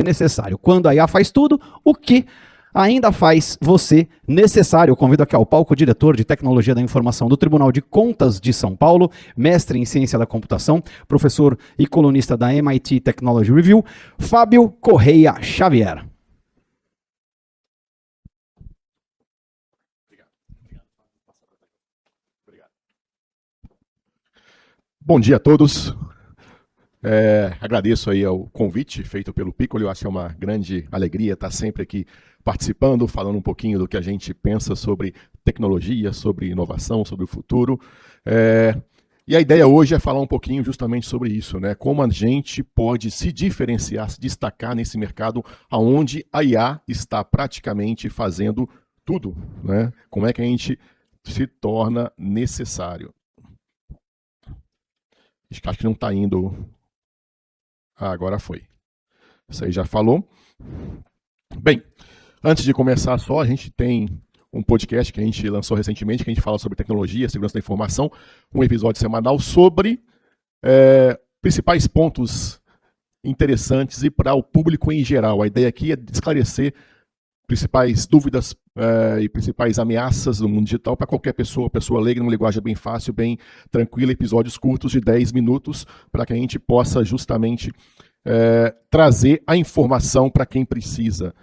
necessário. Quando a IA faz tudo, o que ainda faz você necessário? Eu convido aqui ao palco o diretor de Tecnologia da Informação do Tribunal de Contas de São Paulo, mestre em Ciência da Computação, professor e colunista da MIT Technology Review, Fábio Correia Xavier. Bom dia a todos. Agradeço aí ao convite feito pelo Piccoli. Eu acho que é uma grande alegria estar sempre aqui participando, falando um pouquinho do que a gente pensa sobre tecnologia, sobre inovação, sobre o futuro. E a ideia hoje é falar um pouquinho justamente sobre isso, né? Como a gente pode se diferenciar, se destacar nesse mercado onde a IA está praticamente fazendo tudo, né? Como é que a gente se torna necessário? Acho que não está indo. Agora foi. Isso aí já falou. Bem, antes de começar só, a gente tem um podcast que a gente lançou recentemente, que a gente fala sobre tecnologia, segurança da informação, um episódio semanal sobre principais pontos interessantes e para o público em geral. A ideia aqui é esclarecer principais dúvidas e principais ameaças do mundo digital para qualquer pessoa leiga, numa linguagem bem fácil, bem tranquila, episódios curtos de 10 minutos, para que a gente possa justamente trazer a informação para quem precisa.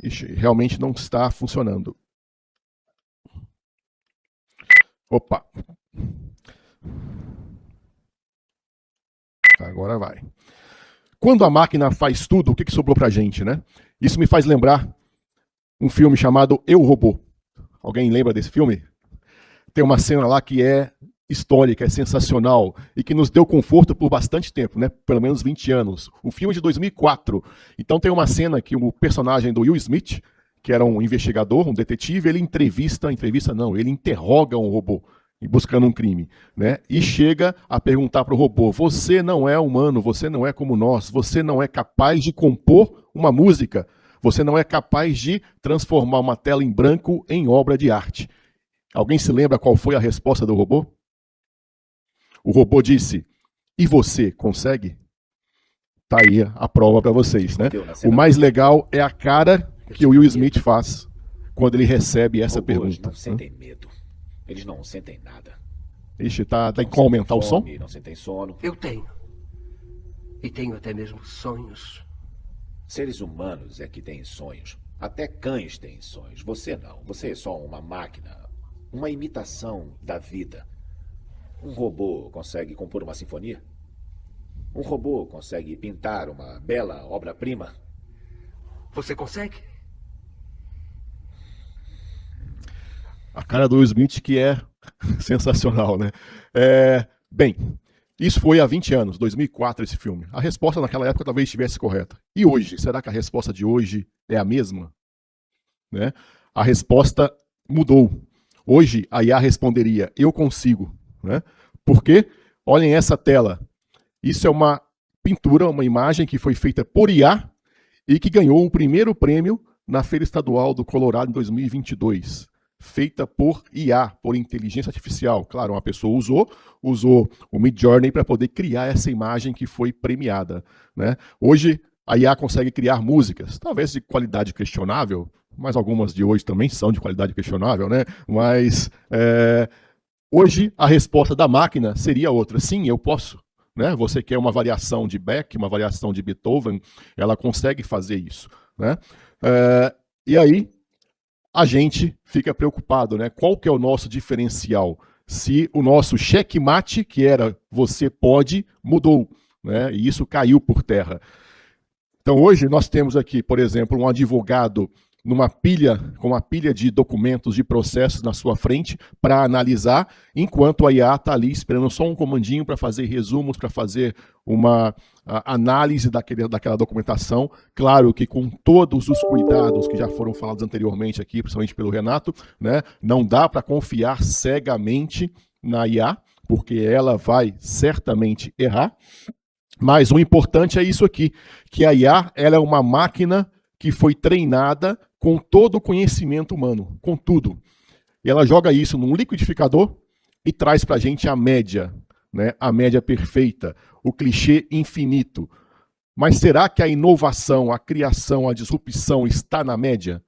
Ixi, realmente não está funcionando. Opa! Agora vai. Quando a máquina faz tudo, o que sobrou para a gente, né? Isso me faz lembrar um filme chamado Eu, Robô. Alguém lembra desse filme? Tem uma cena lá que é histórica, é sensacional e que nos deu conforto por bastante tempo, né? Pelo menos 20 anos. O filme é de 2004. Então tem uma cena que o personagem do Will Smith, que era um investigador, um detetive, ele ele interroga um robô buscando um crime, né? E chega a perguntar para o robô: você não é humano, você não é como nós, você não é capaz de compor uma música, você não é capaz de transformar uma tela em branco em obra de arte. Alguém se lembra qual foi a resposta do robô? O robô disse: e você consegue? Tá aí a prova para vocês, né? O mais legal é a cara que o Will Smith faz quando ele recebe essa pergunta. Não sentem medo. Eles não sentem nada. Ixi, tem como aumentar o som? Não sentem sono. Eu tenho. E tenho até mesmo sonhos. Seres humanos é que têm sonhos. Até cães têm sonhos. Você não. Você é só uma máquina. Uma imitação da vida. Um robô consegue compor uma sinfonia? Um robô consegue pintar uma bela obra-prima? Você consegue? A cara do Will Smith que é sensacional, né? Bem, isso foi há 20 anos, 2004 esse filme. A resposta naquela época talvez estivesse correta. E hoje? Será que a resposta de hoje é a mesma? Né? A resposta mudou. Hoje a IA responderia: eu consigo. Né? Por quê? Olhem essa tela. Isso é uma pintura, uma imagem que foi feita por IA e que ganhou o primeiro prêmio na Feira Estadual do Colorado em 2022. Feita por IA, por inteligência artificial. Claro, uma pessoa usou o Midjourney para poder criar essa imagem que foi premiada. Né? Hoje, a IA consegue criar músicas, talvez de qualidade questionável, mas algumas de hoje também são de qualidade questionável, né? Mas hoje a resposta da máquina seria outra. Sim, eu posso. Né? Você quer uma variação de Bach, uma variação de Beethoven, ela consegue fazer isso. Né? E aí, a gente fica preocupado, né? Qual que é o nosso diferencial? Se o nosso checkmate, que era você pode, mudou, né? E isso caiu por terra. Então hoje nós temos aqui, por exemplo, um advogado numa pilha, com uma pilha de documentos, de processos na sua frente para analisar, enquanto a IA está ali esperando só um comandinho para fazer resumos, para fazer uma análise daquela documentação. Claro que com todos os cuidados que já foram falados anteriormente aqui, principalmente pelo Renato, né, não dá para confiar cegamente na IA, porque ela vai certamente errar. Mas o importante é isso aqui, que a IA ela é uma máquina que foi treinada com todo o conhecimento humano, com tudo. E ela joga isso num liquidificador e traz para a gente a média, né? A média perfeita, o clichê infinito. Mas será que a inovação, a criação, a disrupção está na média?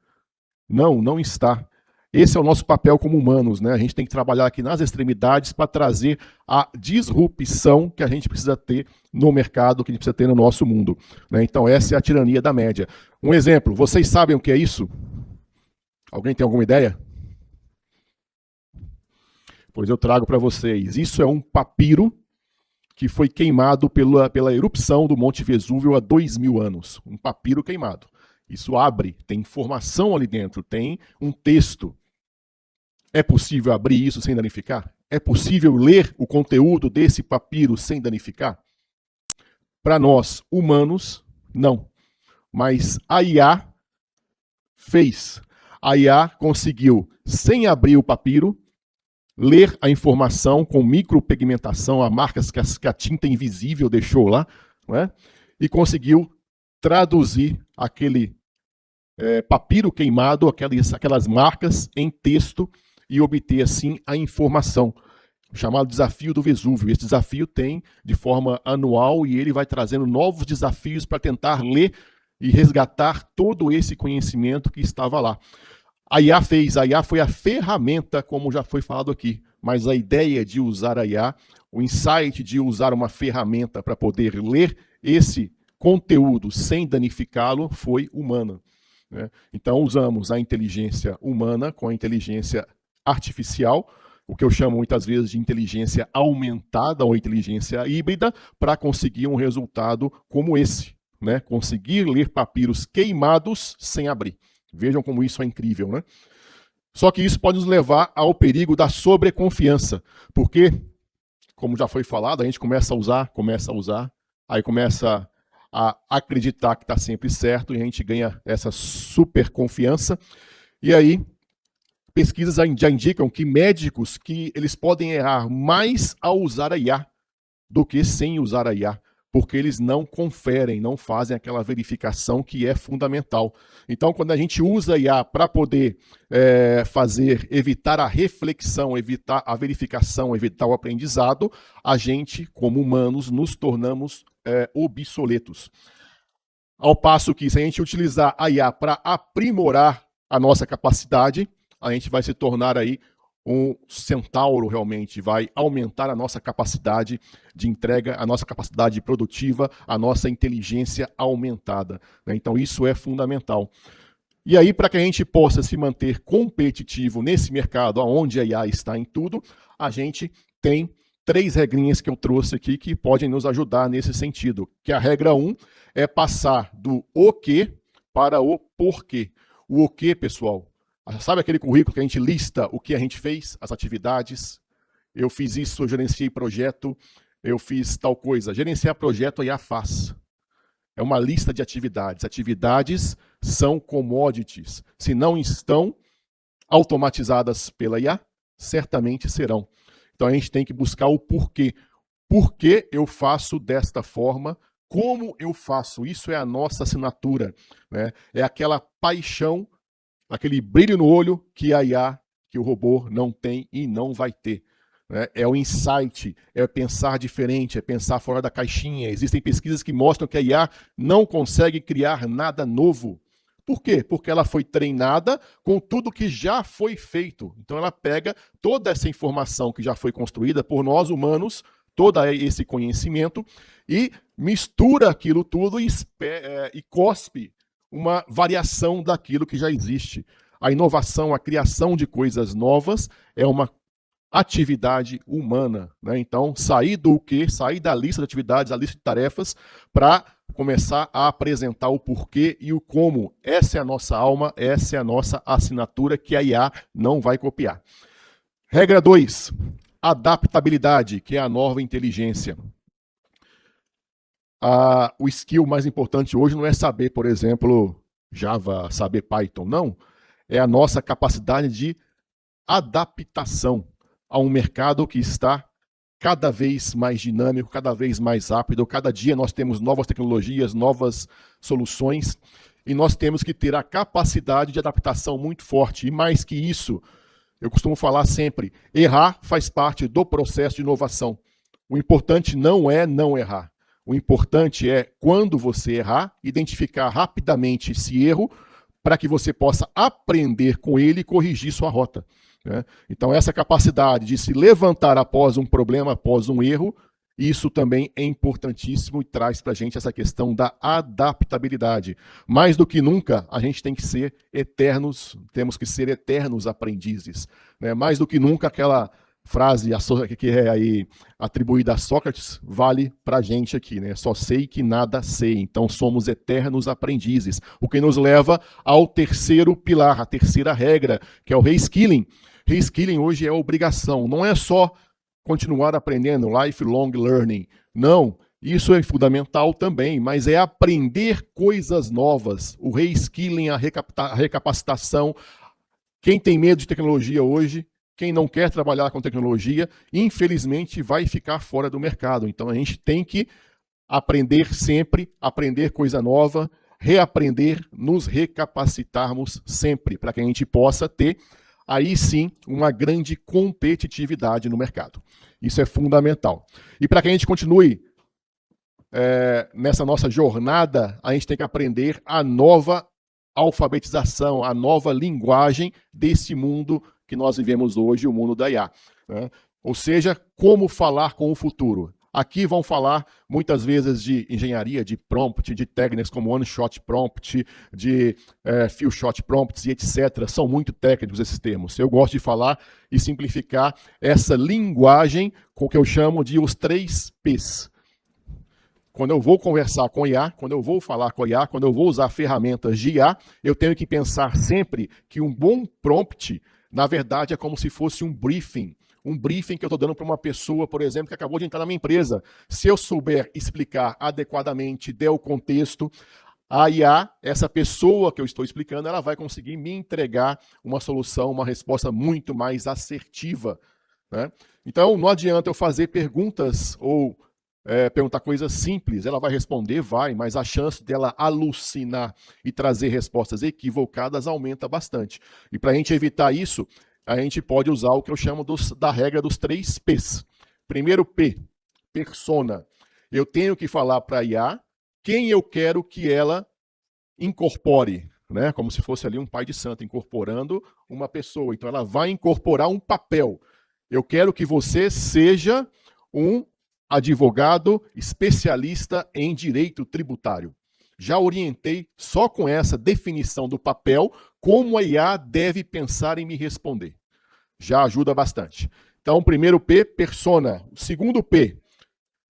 Não, não está. Esse é o nosso papel como humanos, né? A gente tem que trabalhar aqui nas extremidades para trazer a disrupção que a gente precisa ter no mercado, que a gente precisa ter no nosso mundo, né? Então essa é a tirania da média. Um exemplo, vocês sabem o que é isso? Alguém tem alguma ideia? Pois eu trago para vocês. Isso é um papiro que foi queimado pela erupção do Monte Vesúvio há 2000 anos. Um papiro queimado. Isso abre, tem informação ali dentro, tem um texto. É possível abrir isso sem danificar? É possível ler o conteúdo desse papiro sem danificar? Para nós, humanos, não. Mas a IA fez. A IA conseguiu, sem abrir o papiro, ler a informação com micropigmentação, a marcas que a tinta invisível deixou lá, não é? E conseguiu traduzir aquele papiro queimado, aquelas marcas em texto e obter assim a informação, chamado Desafio do Vesúvio. Esse desafio tem de forma anual e ele vai trazendo novos desafios para tentar ler e resgatar todo esse conhecimento que estava lá. A IA foi a ferramenta, como já foi falado aqui, mas a ideia de usar a IA, o insight de usar uma ferramenta para poder ler esse conteúdo sem danificá-lo foi humana, né? Então usamos a inteligência humana com a inteligência artificial, o que eu chamo muitas vezes de inteligência aumentada ou inteligência híbrida, para conseguir um resultado como esse, né? Conseguir ler papiros queimados sem abrir. Vejam como isso é incrível, né? Só que isso pode nos levar ao perigo da sobreconfiança, porque, como já foi falado, a gente começa a usar, aí começa a acreditar que está sempre certo e a gente ganha essa super confiança. E aí, pesquisas já indicam que médicos que eles podem errar mais ao usar a IA do que sem usar a IA, porque eles não conferem, não fazem aquela verificação que é fundamental. Então, quando a gente usa a IA para poder evitar a reflexão, evitar a verificação, evitar o aprendizado, a gente, como humanos, nos tornamos obsoletos. Ao passo que, se a gente utilizar a IA para aprimorar a nossa capacidade, a gente vai se tornar aí um centauro, realmente, vai aumentar a nossa capacidade de entrega, a nossa capacidade produtiva, a nossa inteligência aumentada, né? Então isso é fundamental. E aí, para que a gente possa se manter competitivo nesse mercado, onde a IA está em tudo, a gente tem 3 regrinhas que eu trouxe aqui que podem nos ajudar nesse sentido. Que a regra 1 é passar do o que para o porquê. O que, pessoal? Sabe aquele currículo que a gente lista o que a gente fez, as atividades? Eu fiz isso, eu gerenciei projeto, eu fiz tal coisa. Gerenciar projeto, a IA faz. É uma lista de atividades. Atividades são commodities. Se não estão automatizadas pela IA, certamente serão. Então a gente tem que buscar o porquê. Por que eu faço desta forma? Como eu faço? Isso é a nossa assinatura, né? É aquela paixão, aquele brilho no olho que a IA, que o robô não tem e não vai ter, né? É o insight, é pensar diferente, é pensar fora da caixinha. Existem pesquisas que mostram que a IA não consegue criar nada novo. Por quê? Porque ela foi treinada com tudo que já foi feito. Então ela pega toda essa informação que já foi construída por nós humanos, todo esse conhecimento, e mistura aquilo tudo e cospe uma variação daquilo que já existe. A inovação, a criação de coisas novas é uma atividade humana, né? Então, sair do quê? Sair da lista de atividades, da lista de tarefas, para começar a apresentar o porquê e o como. Essa é a nossa alma, essa é a nossa assinatura que a IA não vai copiar. Regra 2, adaptabilidade, que é a nova inteligência. O skill mais importante hoje não é saber, por exemplo, Java, saber Python, não. É a nossa capacidade de adaptação a um mercado que está cada vez mais dinâmico, cada vez mais rápido. Cada dia nós temos novas tecnologias, novas soluções, e nós temos que ter a capacidade de adaptação muito forte. E mais que isso, eu costumo falar sempre, errar faz parte do processo de inovação. O importante não é não errar. O importante é, quando você errar, identificar rapidamente esse erro para que você possa aprender com ele e corrigir sua rota, né? Então, essa capacidade de se levantar após um problema, após um erro, isso também é importantíssimo e traz para a gente essa questão da adaptabilidade. Mais do que nunca, a gente tem que ser eternos, temos que ser eternos aprendizes, né? Mais do que nunca, aquela frase que é aí atribuída a Sócrates vale para a gente aqui, né? Só sei que nada sei. Então somos eternos aprendizes. O que nos leva ao terceiro pilar, a terceira regra, que é o reskilling. Reskilling hoje é obrigação, não é só continuar aprendendo, lifelong learning. Não, isso é fundamental também, mas é aprender coisas novas. O reskilling, a recapacitação. Quem tem medo de tecnologia hoje, quem não quer trabalhar com tecnologia, infelizmente vai ficar fora do mercado. Então a gente tem que aprender sempre, aprender coisa nova, reaprender, nos recapacitarmos sempre, para que a gente possa ter, aí sim, uma grande competitividade no mercado. Isso é fundamental. E para que a gente continue nessa nossa jornada, a gente tem que aprender a nova alfabetização, a nova linguagem desse mundo que nós vivemos hoje, o mundo da IA, né? Ou seja, como falar com o futuro. Aqui vão falar muitas vezes de engenharia, de prompt, de técnicas como one-shot prompt, de few-shot prompts e etc. São muito técnicos esses termos. Eu gosto de falar e simplificar essa linguagem com o que eu chamo de os 3 Ps. Quando eu vou conversar com IA, quando eu vou falar com IA, quando eu vou usar ferramentas de IA, eu tenho que pensar sempre que um bom prompt, na verdade, é como se fosse um briefing. Um briefing que eu estou dando para uma pessoa, por exemplo, que acabou de entrar na minha empresa. Se eu souber explicar adequadamente, der o contexto, a IA, essa pessoa que eu estou explicando, ela vai conseguir me entregar uma solução, uma resposta muito mais assertiva, né? Então, não adianta eu fazer perguntas ou perguntar coisas simples. Ela vai responder, vai, mas a chance dela alucinar e trazer respostas equivocadas aumenta bastante. E para a gente evitar isso, a gente pode usar o que eu chamo da regra dos 3 Ps. Primeiro P, persona. Eu tenho que falar para a IA quem eu quero que ela incorpore, né? Como se fosse ali um pai de santo incorporando uma pessoa. Então ela vai incorporar um papel. Eu quero que você seja um advogado especialista em direito tributário. Já orientei só com essa definição do papel como a IA deve pensar em me responder. Já ajuda bastante. Então, primeiro P, persona. Segundo P,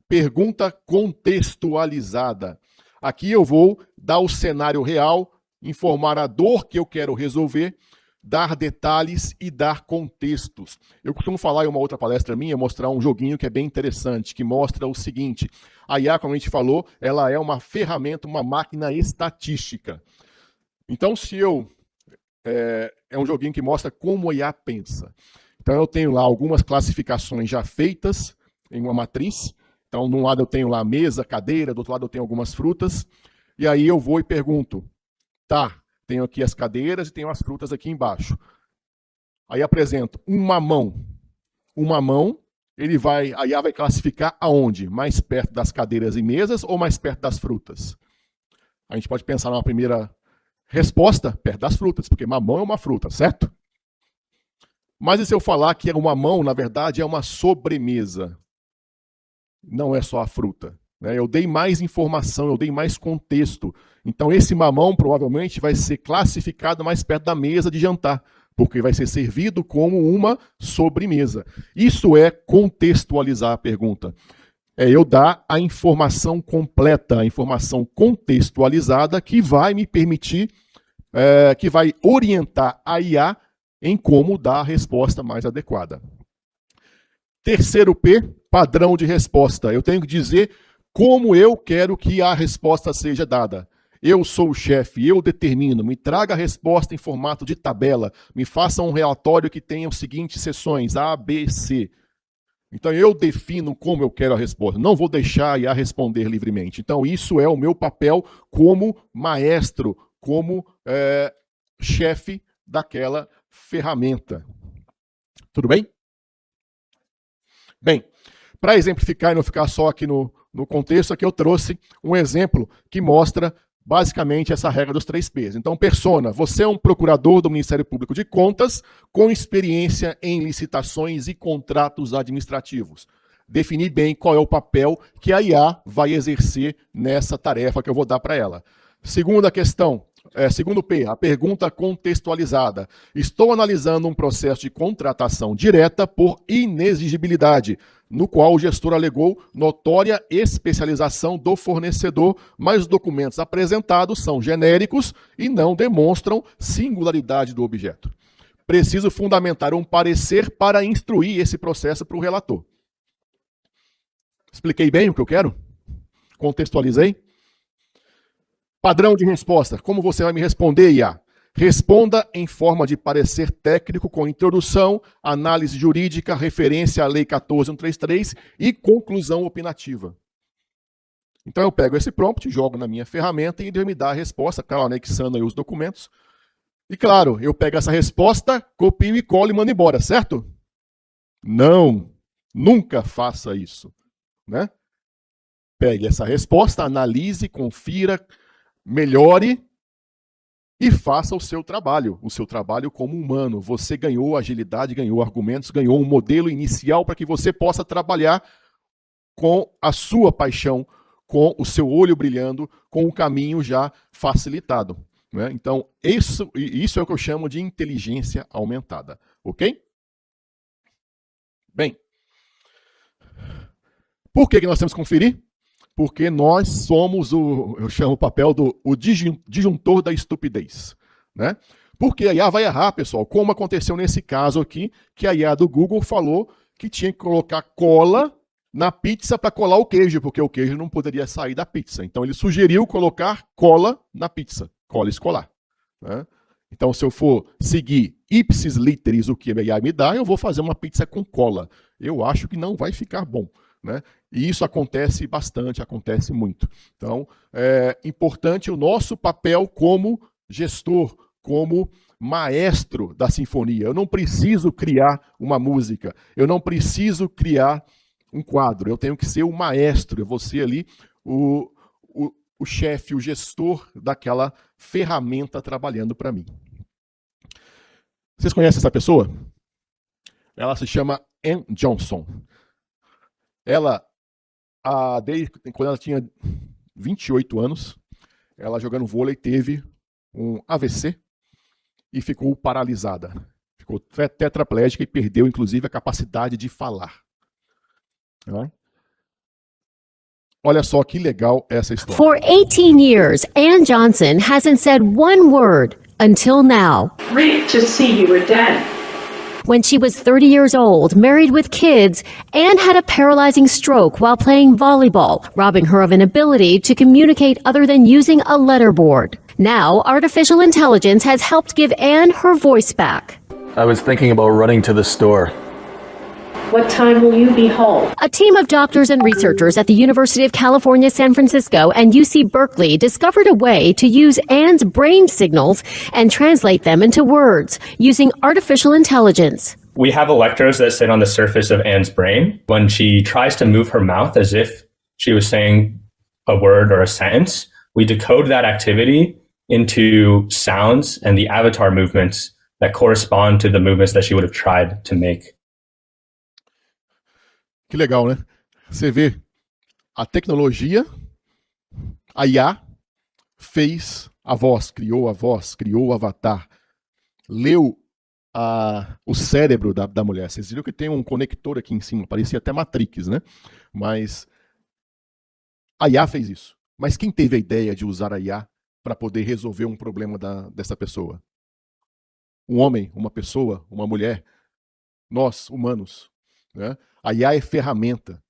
pergunta contextualizada. Aqui eu vou dar o cenário real, informar a dor que eu quero resolver, dar detalhes e dar contextos. Eu costumo falar em uma outra palestra minha, mostrar um joguinho que é bem interessante, que mostra o seguinte: a IA, como a gente falou, ela é uma ferramenta, uma máquina estatística. Então, é um joguinho que mostra como a IA pensa. Então, eu tenho lá algumas classificações já feitas em uma matriz. Então, de um lado eu tenho lá mesa, cadeira, do outro lado eu tenho algumas frutas. E aí eu vou e pergunto, tá, tenho aqui as cadeiras e tenho as frutas aqui embaixo. Aí apresento um mamão. Um mamão, a IA vai classificar aonde? Mais perto das cadeiras e mesas ou mais perto das frutas? A gente pode pensar numa primeira resposta, perto das frutas, porque mamão é uma fruta, certo? Mas e se eu falar que o mamão, na verdade, é uma sobremesa? Não é só a fruta, né? Eu dei mais informação, eu dei mais contexto. Então esse mamão provavelmente vai ser classificado mais perto da mesa de jantar, porque vai ser servido como uma sobremesa. Isso é contextualizar a pergunta. É eu dar a informação completa, a informação contextualizada que vai me permitir, que vai orientar a IA em como dar a resposta mais adequada. Terceiro P, padrão de resposta. Eu tenho que dizer como eu quero que a resposta seja dada. Eu sou o chefe, eu determino, me traga a resposta em formato de tabela, me faça um relatório que tenha as seguintes seções, A, B, C. Então eu defino como eu quero a resposta, não vou deixar a IA responder livremente. Então isso é o meu papel como maestro, como chefe daquela ferramenta. Tudo bem? Bem, para exemplificar e não ficar só aqui no No contexto aqui eu trouxe um exemplo que mostra basicamente essa regra dos 3 P's. Então, persona, você é um procurador do Ministério Público de Contas com experiência em licitações e contratos administrativos. Definir bem qual é o papel que a IA vai exercer nessa tarefa que eu vou dar para ela. Segunda questão, segundo P, a pergunta contextualizada. Estou analisando um processo de contratação direta por inexigibilidade, no qual o gestor alegou notória especialização do fornecedor, mas os documentos apresentados são genéricos e não demonstram singularidade do objeto. Preciso fundamentar um parecer para instruir esse processo para o relator. Expliquei bem o que eu quero? Contextualizei? Padrão de resposta. Como você vai me responder, IA? Responda em forma de parecer técnico com introdução, análise jurídica, referência à Lei 14.133 e conclusão opinativa. Então eu pego esse prompt, jogo na minha ferramenta e ele me dá a resposta, claro, anexando aí os documentos. E claro, eu pego essa resposta, copio e colo e mando embora, certo? Não, nunca faça isso, né? Pegue essa resposta, analise, confira, melhore e faça o seu trabalho como humano. Você ganhou agilidade, ganhou argumentos, ganhou um modelo inicial para que você possa trabalhar com a sua paixão, com o seu olho brilhando, com o caminho já facilitado, né? Então, isso é o que eu chamo de inteligência aumentada, ok? Bem, por que nós temos que conferir? Porque nós somos eu chamo o papel do disjuntor da estupidez, né? Porque a IA vai errar, pessoal, como aconteceu nesse caso aqui, que a IA do Google falou que tinha que colocar cola na pizza para colar o queijo, porque o queijo não poderia sair da pizza. Então ele sugeriu colocar cola na pizza, cola escolar, né? Então se eu for seguir ipsis literis o que a IA me dá, eu vou fazer uma pizza com cola. Eu acho que não vai ficar bom, né? E isso acontece bastante, acontece muito. Então, é importante o nosso papel como gestor, como maestro da sinfonia. Eu não preciso criar uma música, eu não preciso criar um quadro, eu tenho que ser o maestro, eu vou ser ali o chefe, o gestor daquela ferramenta trabalhando para mim. Vocês conhecem essa pessoa? Ela se chama Ann Johnson. Ela, desde quando ela tinha 28 anos, ela jogando vôlei teve um AVC e ficou paralisada. Ficou tetraplégica e perdeu, inclusive, a capacidade de falar. Né? Olha só que legal essa história. For 18 years, Ann Johnson hasn't said one word until now. Great to see you again. When she was 30 years old, married with kids, Ann had a paralyzing stroke while playing volleyball, robbing her of an ability to communicate other than using a letterboard. Now, artificial intelligence has helped give Ann her voice back. I was thinking about running to the store. What time will you be home? A team of doctors and researchers at the University of California, San Francisco and UC Berkeley discovered a way to use Ann's brain signals and translate them into words using artificial intelligence. We have electrodes that sit on the surface of Anne's brain. When she tries to move her mouth as if she was saying a word or a sentence, we decode that activity into sounds and the avatar movements that correspond to the movements that she would have tried to make. Que legal, né? Você vê a tecnologia, a IA fez a voz, criou o avatar, leu o cérebro da mulher. Vocês viram que tem um conector aqui em cima, parecia até Matrix, né? Mas a IA fez isso. Mas quem teve a ideia de usar a IA para poder resolver um problema dessa pessoa? Um homem, uma pessoa, uma mulher, nós, humanos, né? A IA é ferramenta,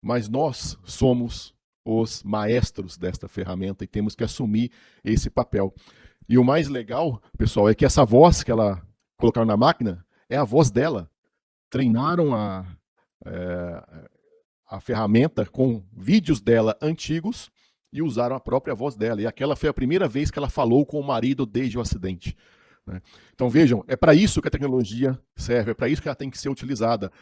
mas nós somos os maestros desta ferramenta e temos que assumir esse papel. E o mais legal, pessoal, é que essa voz que ela colocaram na máquina é a voz dela. Treinaram a ferramenta com vídeos dela antigos e usaram a própria voz dela. E aquela foi a primeira vez que ela falou com o marido desde o acidente. Então vejam, é para isso que a tecnologia serve, é para isso que ela tem que ser utilizada.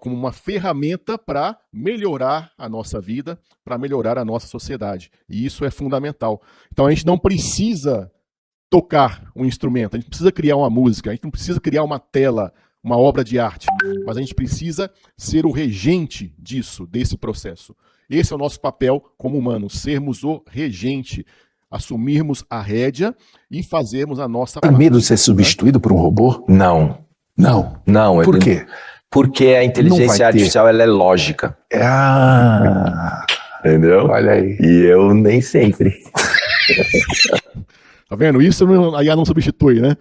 como uma ferramenta para melhorar a nossa vida, para melhorar a nossa sociedade. E isso é fundamental. Então a gente não precisa tocar um instrumento, a gente precisa criar uma música, a gente não precisa criar uma tela, uma obra de arte, mas a gente precisa ser o regente disso, desse processo. Esse é o nosso papel como humanos, sermos o regente, assumirmos a rédea e fazermos a nossa Tem medo de ser substituído por um robô? Não. Não. Não. Por quê? Porque a inteligência artificial ela é lógica. Entendeu? Olha aí. E eu nem sempre. Tá vendo? Isso a IA não substitui, né?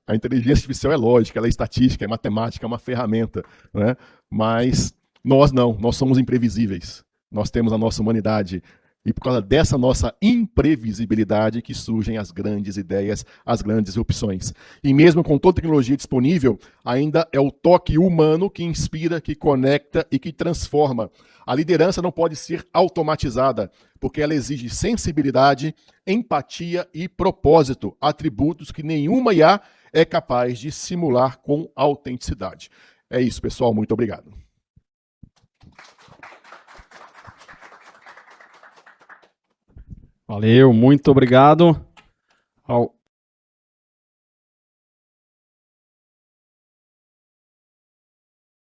A inteligência artificial é lógica, ela é estatística, é matemática, é uma ferramenta, né? Mas nós não, nós somos imprevisíveis. Nós temos a nossa humanidade. E por causa dessa nossa imprevisibilidade que surgem as grandes ideias, as grandes opções. E mesmo com toda a tecnologia disponível, ainda é o toque humano que inspira, que conecta e que transforma. A liderança não pode ser automatizada, porque ela exige sensibilidade, empatia e propósito, atributos que nenhuma IA é capaz de simular com autenticidade. É isso, pessoal. Muito obrigado. Valeu, muito obrigado ao